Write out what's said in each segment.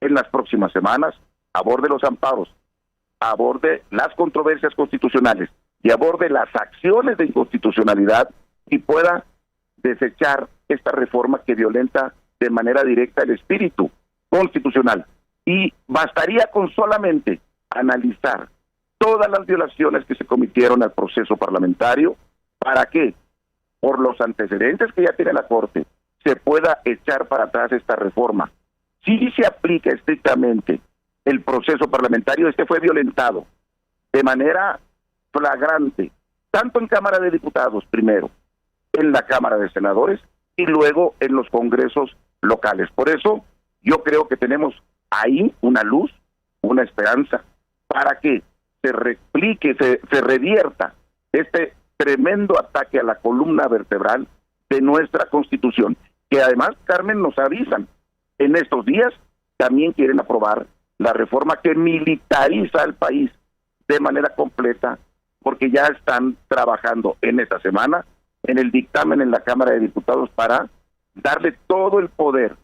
en las próximas semanas aborde los amparos, aborde las controversias constitucionales y aborde las acciones de inconstitucionalidad y pueda desechar esta reforma que violenta de manera directa el espíritu constitucional. Y bastaría con solamente analizar todas las violaciones que se cometieron al proceso parlamentario para que, por los antecedentes que ya tiene la Corte, se pueda echar para atrás esta reforma. Si se aplica estrictamente el proceso parlamentario, este fue violentado de manera flagrante, tanto en Cámara de Diputados primero, en la Cámara de Senadores y luego en los congresos locales. Por eso yo creo que tenemos ahí una luz, una esperanza, para que se replique, se revierta este tremendo ataque a la columna vertebral de nuestra Constitución, que además, Carmen, nos avisan, en estos días también quieren aprobar la reforma que militariza al país de manera completa, porque ya están trabajando en esta semana en el dictamen en la Cámara de Diputados para darle todo el poder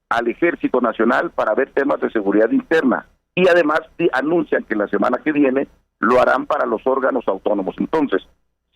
al Ejército Nacional para ver temas de seguridad interna, y además anuncian que la semana que viene lo harán para los órganos autónomos. Entonces,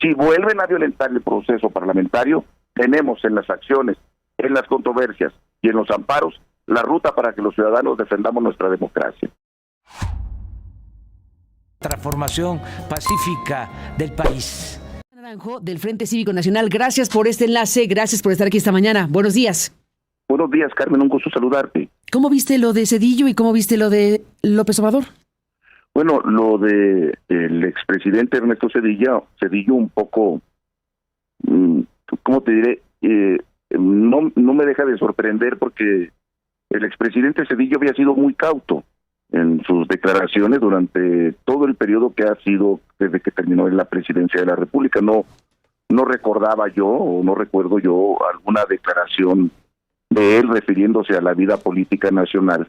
si vuelven a violentar el proceso parlamentario, tenemos en las acciones, en las controversias y en los amparos la ruta para que los ciudadanos defendamos nuestra democracia. Transformación pacífica del país. Naranjo, del Frente Cívico Nacional, gracias por este enlace, gracias por estar aquí esta mañana. Buenos días. Buenos días, Carmen, un gusto saludarte. ¿Cómo viste lo de Zedillo y cómo viste lo de López Obrador? Bueno, lo de el expresidente Ernesto Zedillo un poco, ¿cómo te diré? No me deja de sorprender porque el expresidente Zedillo había sido muy cauto en sus declaraciones durante todo el periodo que ha sido desde que terminó en la presidencia de la República. No recordaba yo, o no recuerdo yo, alguna declaración de él refiriéndose a la vida política nacional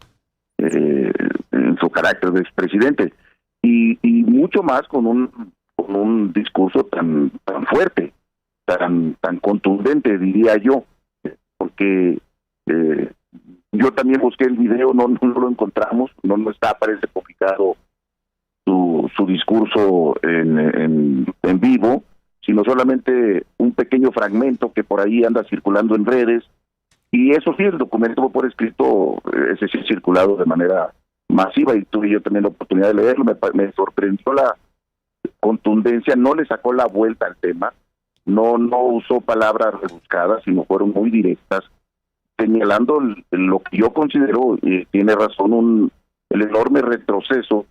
en su carácter de expresidente, y mucho más con un discurso tan fuerte, tan contundente, diría yo, porque yo también busqué el video, no lo encontramos, no está, parece publicado su discurso en vivo, sino solamente un pequeño fragmento que por ahí anda circulando en redes. Y eso sí, el documento por escrito, ese sí circulado de manera masiva, y tuve yo también la oportunidad de leerlo. Me sorprendió la contundencia, no le sacó la vuelta al tema, no usó palabras rebuscadas, sino fueron muy directas, señalando lo que yo considero, y tiene razón, el enorme retroceso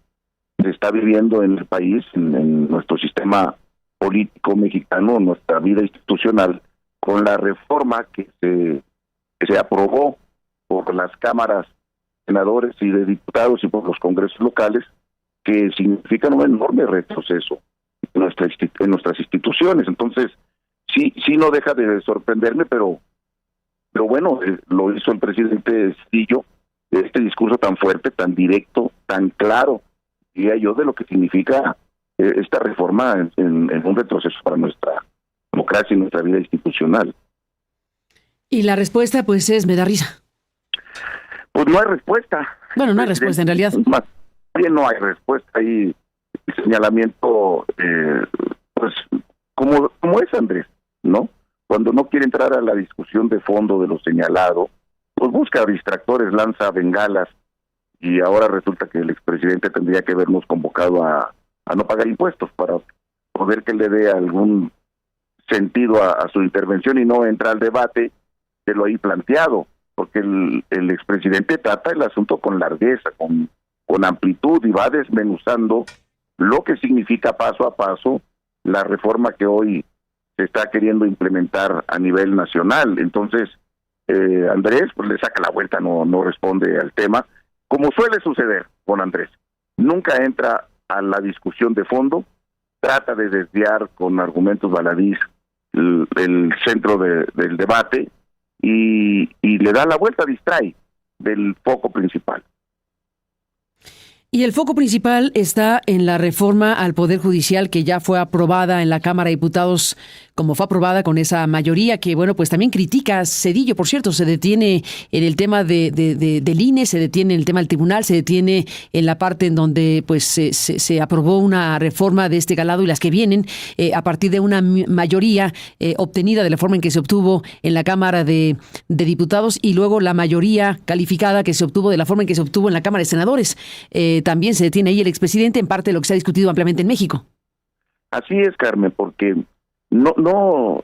que se está viviendo en el país, en nuestro sistema político mexicano, nuestra vida institucional, con la reforma que se aprobó por las cámaras de senadores y de diputados y por los congresos locales, que significan un enorme retroceso en nuestras instituciones. Entonces, sí no deja de sorprenderme, pero bueno, lo hizo el presidente Zedillo, este discurso tan fuerte, tan directo, tan claro, diría yo, de lo que significa esta reforma en un retroceso para nuestra democracia y nuestra vida institucional. Y la respuesta, pues, me da risa. Pues no hay respuesta. Bueno, no hay respuesta, en realidad. Más bien no hay respuesta. Hay el señalamiento, pues, como es Andrés, ¿no? Cuando no quiere entrar a la discusión de fondo de lo señalado, pues busca distractores, lanza bengalas, y ahora resulta que el expresidente tendría que habernos convocado a no pagar impuestos para poder que le dé algún sentido a su intervención y no entra al debate de lo ahí planteado, porque el expresidente trata el asunto con largueza, con amplitud, y va desmenuzando lo que significa paso a paso la reforma que hoy se está queriendo implementar a nivel nacional. Entonces, Andrés pues le saca la vuelta, no responde al tema, como suele suceder con Andrés. Nunca entra a la discusión de fondo, trata de desviar con argumentos baladís el centro del debate, y le da la vuelta, distrae del foco principal. Y el foco principal está en la reforma al Poder Judicial que ya fue aprobada en la Cámara de Diputados, como fue aprobada con esa mayoría que, bueno, pues también critica a Zedillo. Por cierto, se detiene en el tema del INE, se detiene en el tema del tribunal, se detiene en la parte en donde pues se aprobó una reforma de este calado y las que vienen a partir de una mayoría obtenida de la forma en que se obtuvo en la Cámara de Diputados y luego la mayoría calificada que se obtuvo de la forma en que se obtuvo en la Cámara de Senadores. También se detiene ahí el expresidente, en parte de lo que se ha discutido ampliamente en México. Así es, Carmen, porque no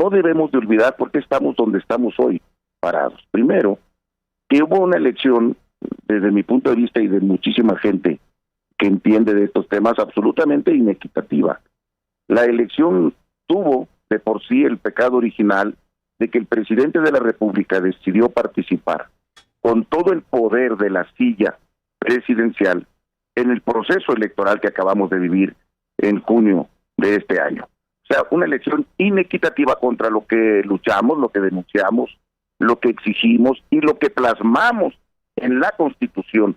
debemos de olvidar por qué estamos donde estamos hoy, parados. Primero, que hubo una elección, desde mi punto de vista y de muchísima gente que entiende de estos temas, absolutamente inequitativa. La elección tuvo de por sí el pecado original de que el presidente de la República decidió participar con todo el poder de la silla presidencial en el proceso electoral que acabamos de vivir en junio de este año. O sea, una elección inequitativa contra lo que luchamos, lo que denunciamos, lo que exigimos y lo que plasmamos en la Constitución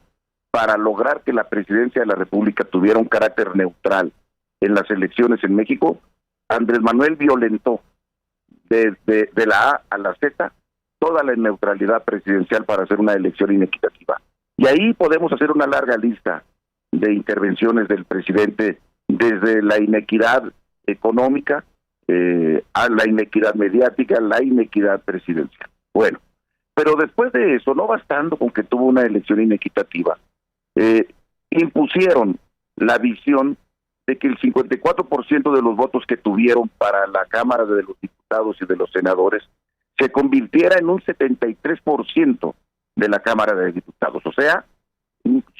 para lograr que la presidencia de la República tuviera un carácter neutral en las elecciones en México. Andrés Manuel violentó de la A a la Z toda la neutralidad presidencial para hacer una elección inequitativa. Y ahí podemos hacer una larga lista de intervenciones del presidente, desde la inequidad económica a la inequidad mediática, la inequidad presidencial. Bueno, pero después de eso, no bastando con que tuvo una elección inequitativa, impusieron la visión de que el 54% de los votos que tuvieron para la Cámara de los Diputados y de los Senadores se convirtiera en un 73% de la Cámara de Diputados. O sea,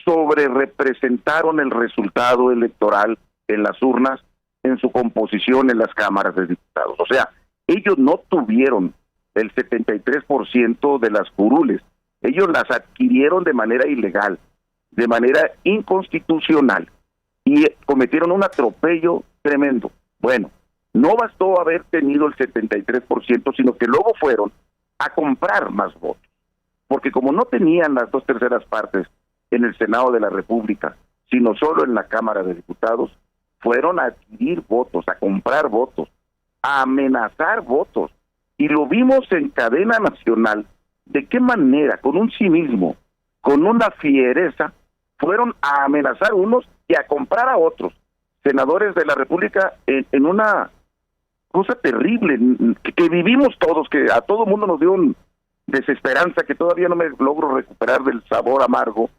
sobrerepresentaron el resultado electoral en las urnas, en su composición en las cámaras de diputados. O sea, ellos no tuvieron el 73% de las curules. Ellos las adquirieron de manera ilegal, de manera inconstitucional, y cometieron un atropello tremendo. Bueno, no bastó haber tenido el 73%, sino que luego fueron a comprar más votos. Porque como no tenían las 2/3 partes en el Senado de la República, sino solo en la Cámara de Diputados, fueron a adquirir votos, a comprar votos, a amenazar votos. Y lo vimos en cadena nacional, de qué manera, con un cinismo, con una fiereza, fueron a amenazar unos y a comprar a otros. Senadores de la República en una cosa terrible, que vivimos todos, que a todo mundo nos dio un desesperanza que todavía no me logro recuperar del sabor amargo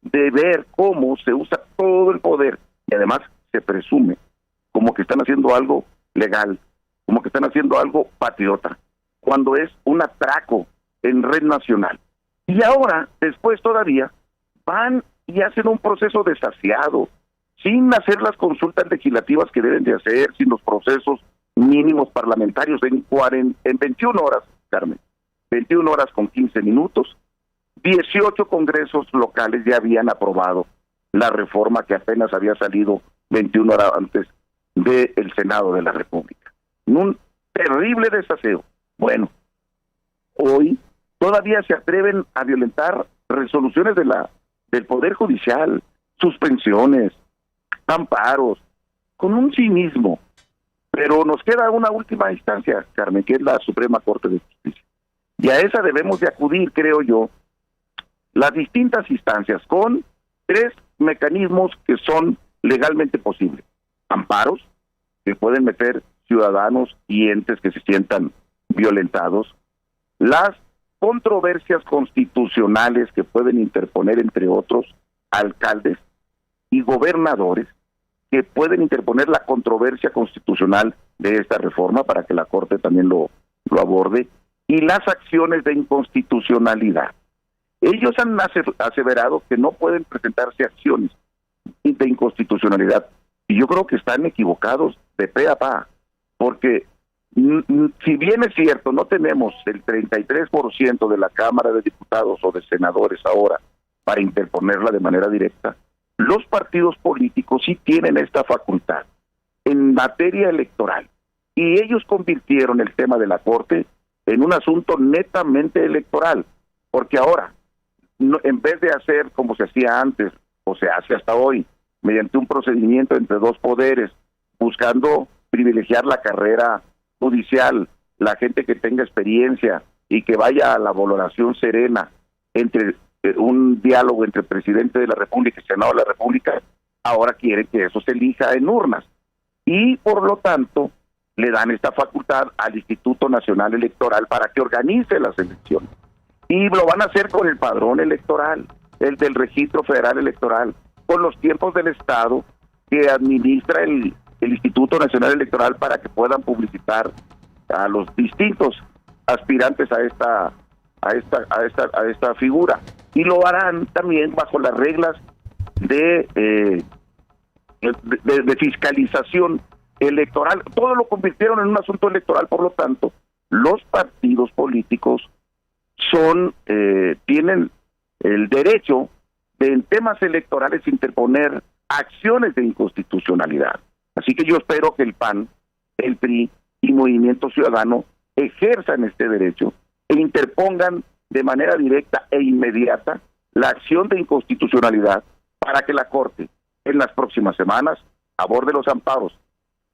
de ver cómo se usa todo el poder y además se presume como que están haciendo algo legal, como que están haciendo algo patriota, cuando es un atraco en red nacional. Y ahora, después todavía, van y hacen un proceso desasiado, sin hacer las consultas legislativas que deben de hacer, sin los procesos mínimos parlamentarios, en 21 horas, Carmen. 21 horas con 15 minutos, 18 congresos locales ya habían aprobado la reforma que apenas había salido 21 horas antes del Senado de la República. Un terrible desaseo. Bueno, hoy todavía se atreven a violentar resoluciones del Poder Judicial, suspensiones, amparos, con un cinismo. Pero nos queda una última instancia, Carmen, que es la Suprema Corte de Justicia. Y a esa debemos de acudir, creo yo, las distintas instancias, con 3 mecanismos que son legalmente posibles. Amparos, que pueden meter ciudadanos y entes que se sientan violentados. Las controversias constitucionales que pueden interponer, entre otros, alcaldes y gobernadores, que pueden interponer la controversia constitucional de esta reforma para que la Corte también lo aborde, y las acciones de inconstitucionalidad. Ellos han aseverado que no pueden presentarse acciones de inconstitucionalidad, y yo creo que están equivocados de pe a pa, porque si bien es cierto, no tenemos el 33% de la Cámara de Diputados o de Senadores ahora para interponerla de manera directa, los partidos políticos sí tienen esta facultad en materia electoral, y ellos convirtieron el tema de la Corte en un asunto netamente electoral, porque ahora, en vez de hacer como se hacía antes, o se hace hasta hoy, mediante un procedimiento entre dos poderes, buscando privilegiar la carrera judicial, la gente que tenga experiencia y que vaya a la valoración serena entre un diálogo entre el presidente de la República y el Senado de la República, ahora quiere que eso se elija en urnas. Y por lo tanto, le dan esta facultad al Instituto Nacional Electoral para que organice las elecciones. Y lo van a hacer con el padrón electoral, el del Registro Federal Electoral, con los tiempos del Estado que administra el Instituto Nacional Electoral para que puedan publicitar a los distintos aspirantes a esta figura. Y lo harán también bajo las reglas de fiscalización electoral. Todo lo convirtieron en un asunto electoral, por lo tanto, los partidos políticos tienen el derecho de en temas electorales interponer acciones de inconstitucionalidad. Así que yo espero que el PAN, el PRI y Movimiento Ciudadano ejerzan este derecho e interpongan de manera directa e inmediata la acción de inconstitucionalidad para que la Corte en las próximas semanas aborde los amparos,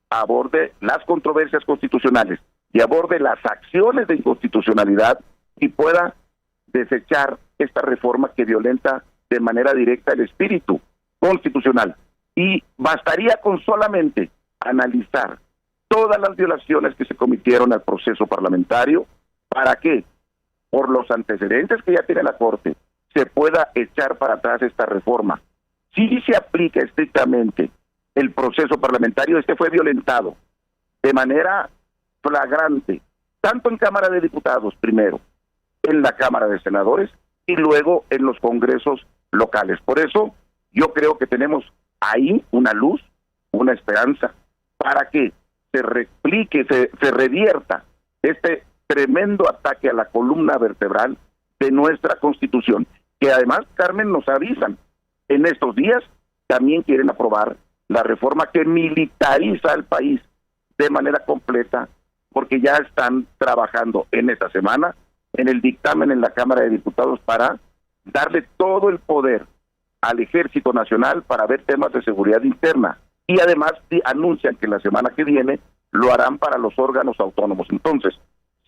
aborde las controversias constitucionales y aborde las acciones de inconstitucionalidad y pueda desechar esta reforma que violenta de manera directa el espíritu constitucional. Y bastaría con solamente analizar todas las violaciones que se cometieron al proceso parlamentario para que, por los antecedentes que ya tiene la Corte, se pueda echar para atrás esta reforma. Si se aplica estrictamente el proceso parlamentario, este fue violentado de manera flagrante, tanto en Cámara de Diputados primero, en la Cámara de Senadores y luego en los congresos locales. Por eso yo creo que tenemos ahí una luz, una esperanza, para que se replique, se revierta este tremendo ataque a la columna vertebral de nuestra Constitución, que además, Carmen, nos avisan, en estos días también quieren aprobar la reforma que militariza al país de manera completa, porque ya están trabajando en esta semana en el dictamen en la Cámara de Diputados para darle todo el poder al Ejército Nacional para ver temas de seguridad interna, y además anuncian que la semana que viene lo harán para los órganos autónomos. Entonces,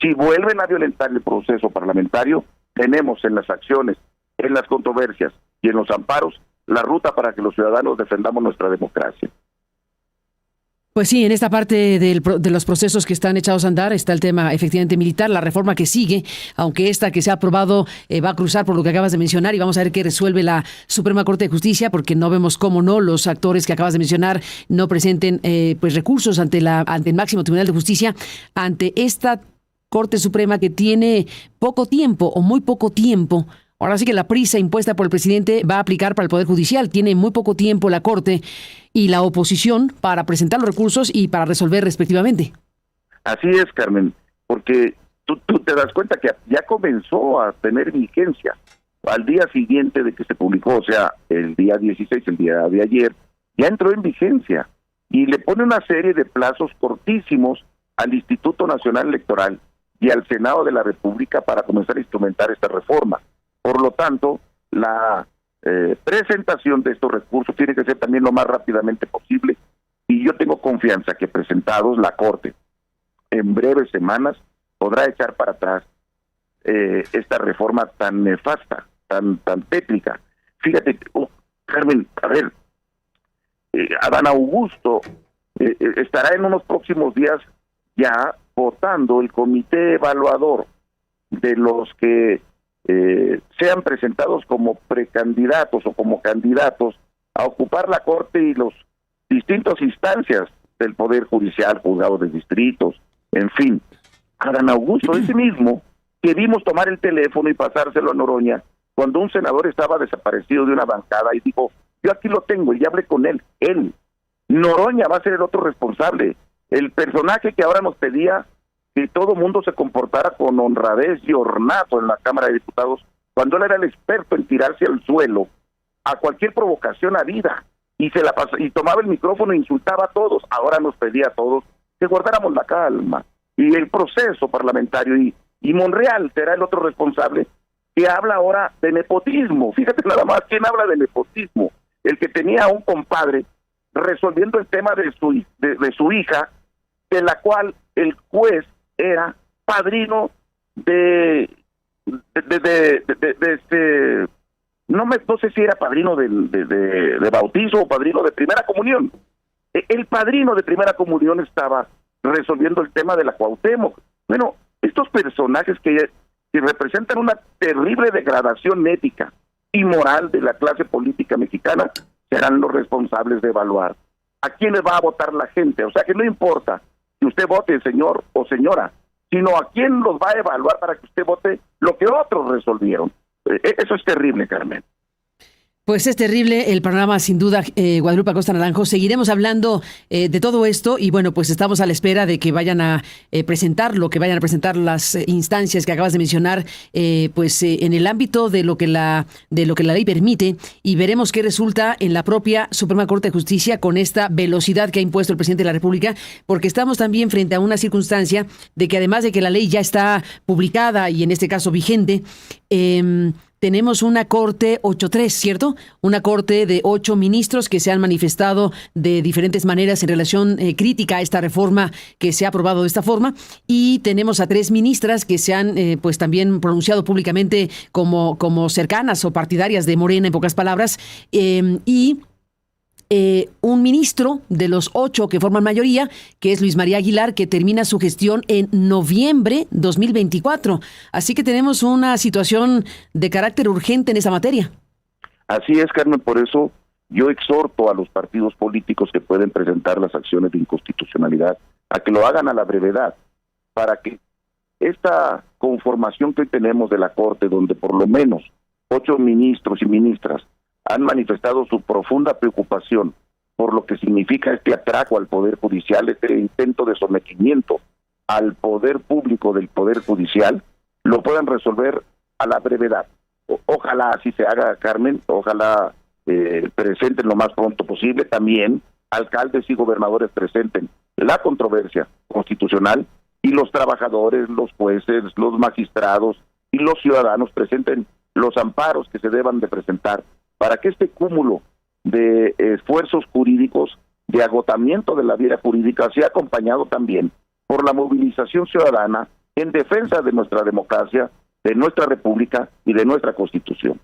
si vuelven a violentar el proceso parlamentario, tenemos en las acciones, en las controversias y en los amparos la ruta para que los ciudadanos defendamos nuestra democracia. Pues sí, en esta parte de los procesos que están echados a andar está el tema efectivamente militar, la reforma que sigue, aunque esta que se ha aprobado va a cruzar por lo que acabas de mencionar, y vamos a ver qué resuelve la Suprema Corte de Justicia, porque no vemos cómo no los actores que acabas de mencionar no presenten pues recursos ante el máximo Tribunal de Justicia, ante esta Corte Suprema que tiene poco tiempo o muy poco tiempo. Ahora sí que la prisa impuesta por el presidente va a aplicar para el Poder Judicial. Tiene muy poco tiempo la Corte y la oposición para presentar los recursos y para resolver respectivamente. Así es, Carmen, porque tú te das cuenta que ya comenzó a tener vigencia al día siguiente de que se publicó, o sea, el día 16, el día de ayer, ya entró en vigencia y le pone una serie de plazos cortísimos al Instituto Nacional Electoral y al Senado de la República para comenzar a instrumentar esta reforma. Por lo tanto, la presentación de estos recursos tiene que ser también lo más rápidamente posible, y yo tengo confianza que presentados la Corte en breves semanas podrá echar para atrás esta reforma tan nefasta, tan tétrica. Fíjate, Carmen, a ver, Adán Augusto estará en unos próximos días ya votando el comité evaluador de los que sean presentados como precandidatos o como candidatos a ocupar la Corte y los distintas instancias del Poder Judicial, juzgados de distritos, en fin. Adán Augusto, ese mismo que vimos tomar el teléfono y pasárselo a Noroña cuando un senador estaba desaparecido de una bancada y dijo, yo aquí lo tengo y ya hablé con él. Noroña va a ser el otro responsable, el personaje que ahora nos pedía que todo mundo se comportara con honradez y ornato en la Cámara de Diputados, cuando él era el experto en tirarse al suelo a cualquier provocación habida, y y tomaba el micrófono e insultaba a todos. Ahora nos pedía a todos que guardáramos la calma y el proceso parlamentario, y Monreal será el otro responsable, que habla ahora de nepotismo. Fíjate nada más, ¿quién habla de nepotismo? el que tenía un compadre resolviendo el tema de su hija, de la cual el juez era padrino de no sé si era padrino de bautizo o padrino de primera comunión. El padrino de primera comunión estaba resolviendo el tema de la Cuauhtémoc. Bueno, estos personajes que representan una terrible degradación ética y moral de la clase política mexicana serán los responsables de evaluar a quién le va a votar la gente. O sea que no importa que usted vote, señor o señora, sino a quién los va a evaluar para que usted vote lo que otros resolvieron. Eso es terrible, Carmen. Pues es terrible el panorama, sin duda, Guadalupe Acosta Naranjo. Seguiremos hablando de todo esto y bueno, pues estamos a la espera de que vayan a presentar las instancias que acabas de mencionar, en el ámbito de lo que la ley permite, y veremos qué resulta en la propia Suprema Corte de Justicia con esta velocidad que ha impuesto el presidente de la República, porque estamos también frente a una circunstancia de que además de que la ley ya está publicada y en este caso vigente, tenemos una Corte 8-3, ¿cierto? Una Corte de 8 ministros que se han manifestado de diferentes maneras en relación crítica a esta reforma que se ha aprobado de esta forma, y tenemos a 3 ministras que se han también pronunciado públicamente como cercanas o partidarias de Morena, en pocas palabras, un ministro de los 8 que forman mayoría, que es Luis María Aguilar, que termina su gestión en noviembre 2024. Así que tenemos una situación de carácter urgente en esa materia. Así es, Carmen, por eso yo exhorto a los partidos políticos que pueden presentar las acciones de inconstitucionalidad a que lo hagan a la brevedad, para que esta conformación que hoy tenemos de la Corte, donde por lo menos 8 ministros y ministras han manifestado su profunda preocupación por lo que significa este atraco al Poder Judicial, este intento de sometimiento al poder público del Poder Judicial, lo puedan resolver a la brevedad. Ojalá así se haga, Carmen, ojalá presenten lo más pronto posible. También alcaldes y gobernadores presenten la controversia constitucional y los trabajadores, los jueces, los magistrados y los ciudadanos presenten los amparos que se deban de presentar para que este cúmulo de esfuerzos jurídicos, de agotamiento de la vida jurídica, sea acompañado también por la movilización ciudadana en defensa de nuestra democracia, de nuestra república y de nuestra Constitución.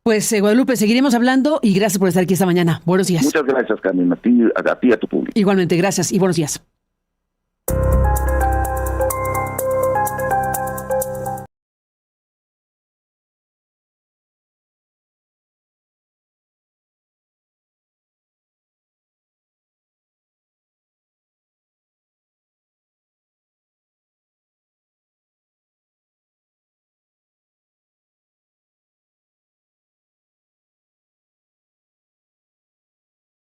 Pues Guadalupe, seguiremos hablando y gracias por estar aquí esta mañana. Buenos días. Muchas gracias, Carmen, a ti y a tu público. Igualmente, gracias y buenos días.